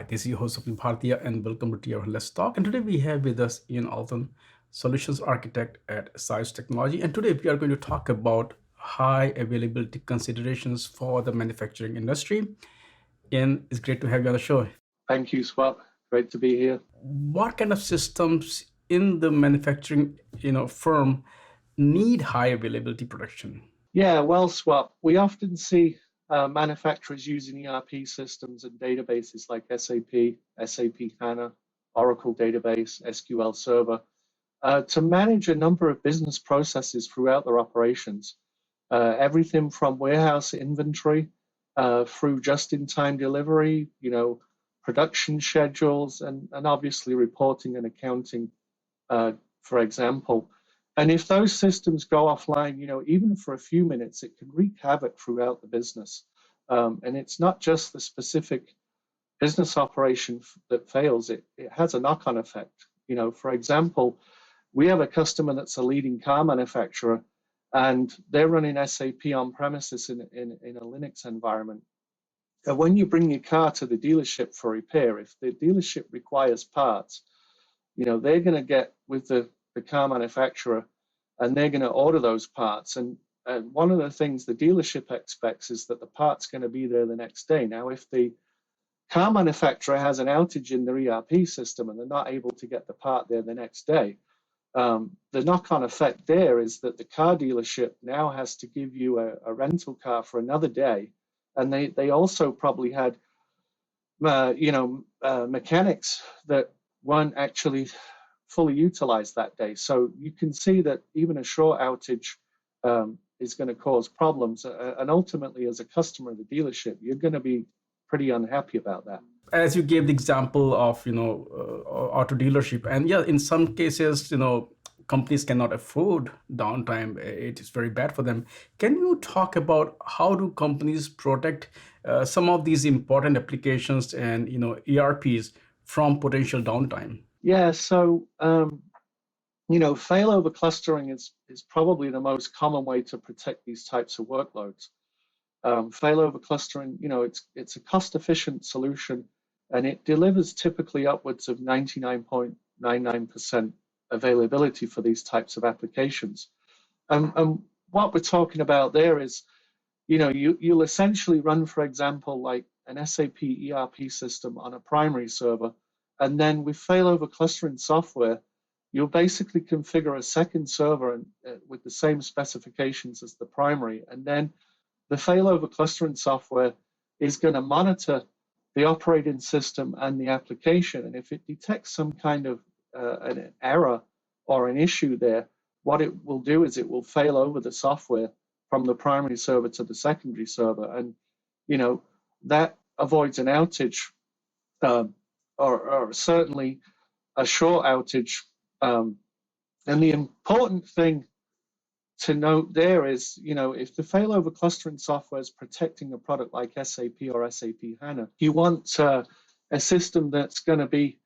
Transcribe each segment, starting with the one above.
This is your host Swapnil Bhartiya and welcome to TFiR Let's Talk. And today we have with us Ian Allton, Solutions Architect at SIOS Technology. And today we are going to talk about high availability considerations for the manufacturing industry. Ian, it's great to have you on the show. Thank you, Swap. Great to be here. What kind of systems in the manufacturing firm need high availability production? Yeah, well, Swap, we often see manufacturers using ERP systems and databases like SAP HANA, Oracle database, SQL Server, to manage a number of business processes throughout their operations. Everything from warehouse inventory through just-in-time delivery, production schedules, and obviously reporting and accounting, for example. And if those systems go offline, even for a few minutes, it can wreak havoc throughout the business. And it's not just the specific business operation that fails, it has a knock-on effect. For example, we have a customer that's a leading car manufacturer, and they're running SAP on premises in a Linux environment. And when you bring your car to the dealership for repair, if the dealership requires parts, they're going to get with the car manufacturer and they're going to order those parts. And one of the things the dealership expects is that the part's going to be there the next day. Now, if the car manufacturer has an outage in their ERP system and they're not able to get the part there the next day, the knock-on effect there is that the car dealership now has to give you a rental car for another day. And they also probably had, mechanics that weren't actually fully utilized that day. So you can see that even a short outage is going to cause problems. And ultimately, as a customer of the dealership, you're going to be pretty unhappy about that. As you gave the example of, auto dealership, and yeah, in some cases, companies cannot afford downtime. It is very bad for them. Can you talk about how do companies protect some of these important applications and, ERPs from potential downtime? Yeah, so, failover clustering is probably the most common way to protect these types of workloads. Failover clustering, it's a cost-efficient solution, and it delivers typically upwards of 99.99% availability for these types of applications. And what we're talking about there is, you'll essentially run, for example, like an SAP ERP system on a primary server, and then with failover clustering software, you'll basically configure a second server with the same specifications as the primary. And then the failover clustering software is going to monitor the operating system and the application. And if it detects some kind of an error or an issue there, what it will do is it will fail over the software from the primary server to the secondary server. And, that avoids an outage or certainly a short outage. And the important thing to note there is, if the failover clustering software is protecting a product like SAP or SAP HANA, you want a system that's going to be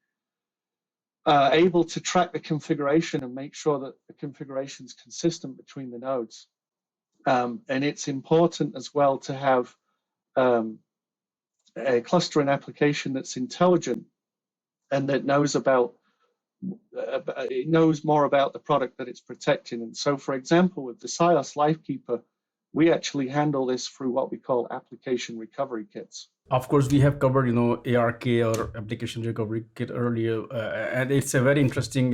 able to track the configuration and make sure that the configuration is consistent between the nodes. And it's important as well to have a clustering application that's intelligent and that knows it knows more about the product that it's protecting. And so, for example, with the SIOS Lifekeeper, we actually handle this through what we call application recovery kits. Of course, we have covered, ARK or application recovery kit earlier, and it's a very interesting,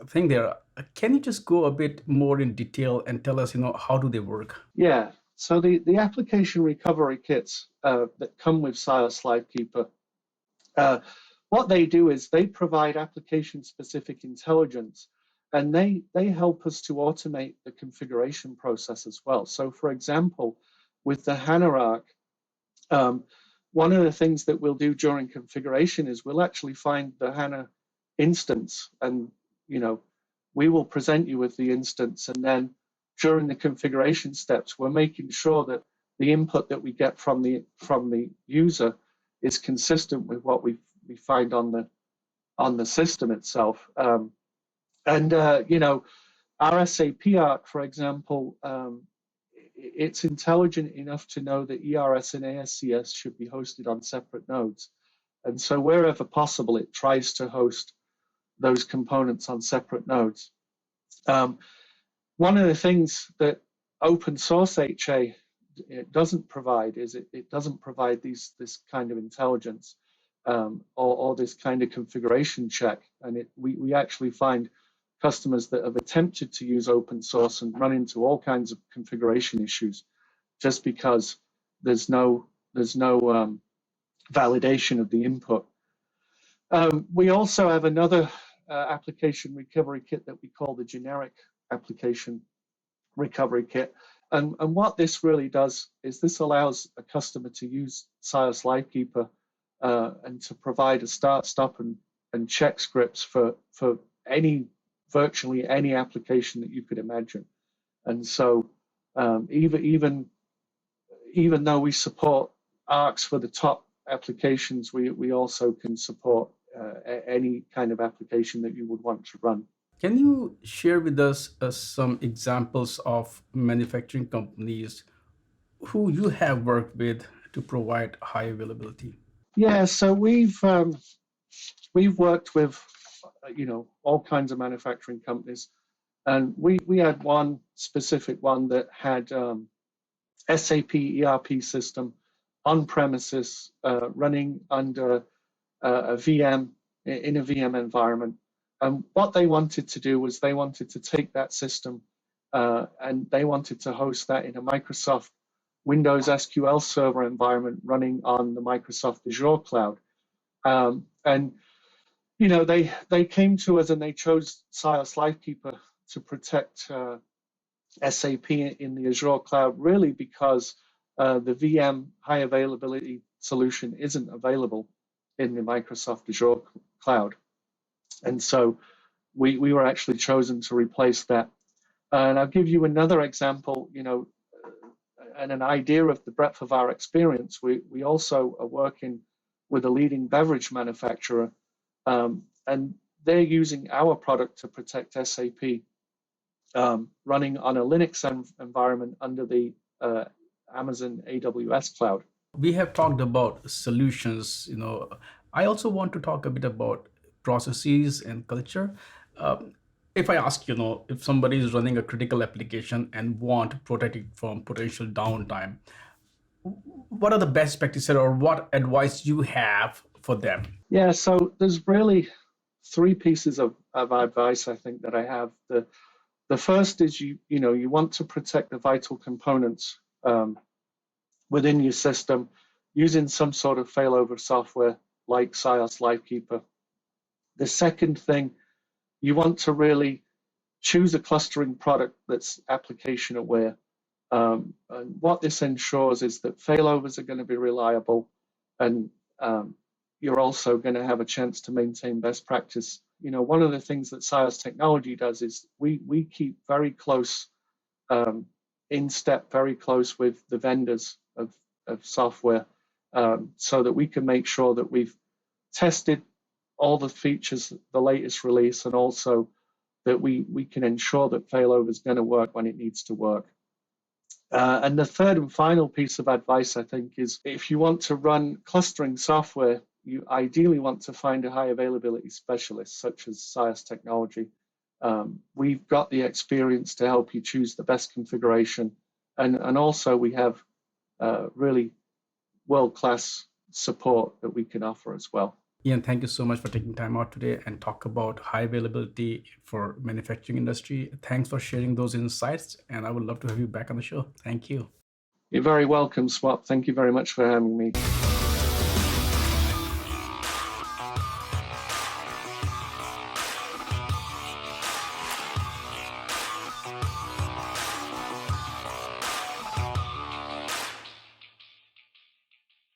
thing there. Can you just go a bit more in detail and tell us, how do they work? Yeah. So the application recovery kits that come with SIOS Lifekeeper, what they do is they provide application-specific intelligence, and they help us to automate the configuration process as well. So, for example, with the HANA ARC, one of the things that we'll do during configuration is we'll actually find the HANA instance, and we will present you with the instance, and then during the configuration steps, we're making sure that the input that we get from the user is consistent with what we find on the system itself. Our SAP ARC, for example, it's intelligent enough to know that ERS and ASCS should be hosted on separate nodes. And so wherever possible, it tries to host those components on separate nodes. One of the things that open source HA it doesn't provide is it doesn't provide this kind of intelligence or this kind of configuration check. And we actually find customers that have attempted to use open source and run into all kinds of configuration issues just because there's no validation of the input. We also have another application recovery kit that we call the generic application recovery kit. And what this really does is this allows a customer to use SIOS Livekeeper and to provide a start, stop, and check scripts for virtually any application that you could imagine. And so even though we support ARCs for the top applications, we also can support any kind of application that you would want to run. Can you share with us some examples of manufacturing companies who you have worked with to provide high availability? Yeah, so we've worked with all kinds of manufacturing companies, and we had one specific one that had SAP ERP system on premises running under a VM in a VM environment. And what they wanted to do was they wanted to take that system and they wanted to host that in a Microsoft Windows SQL Server environment running on the Microsoft Azure cloud. And they came to us and they chose SIOS Livekeeper to protect SAP in the Azure cloud, really because the VM high availability solution isn't available in the Microsoft Azure cloud. And so we were actually chosen to replace that. And I'll give you another example, and an idea of the breadth of our experience. We also are working with a leading beverage manufacturer, and they're using our product to protect SAP running on a Linux environment under the Amazon AWS cloud. We have talked about solutions. I also want to talk a bit about processes and culture. If I ask, if somebody is running a critical application and want to protect it from potential downtime, what are the best practices or what advice you have for them? Yeah, so there's really three pieces of advice I think that I have. The first is you want to protect the vital components within your system using some sort of failover software like SIOS Livekeeper. The second thing, you want to really choose a clustering product that's application aware. And what this ensures is that failovers are going to be reliable, and you're also going to have a chance to maintain best practice. One of the things that SIOS Technology does is we keep very close, in step, very close with the vendors of software, so that we can make sure that we've tested all the features, the latest release, and also that we can ensure that failover is going to work when it needs to work. And the third and final piece of advice, I think, is if you want to run clustering software, you ideally want to find a high availability specialist such as SIOS Technology. We've got the experience to help you choose the best configuration, and also we have really world-class support that we can offer as well. Ian, thank you so much for taking time out today and talk about high availability for manufacturing industry. Thanks for sharing those insights, and I would love to have you back on the show. Thank you. You're very welcome, Swap. Thank you very much for having me.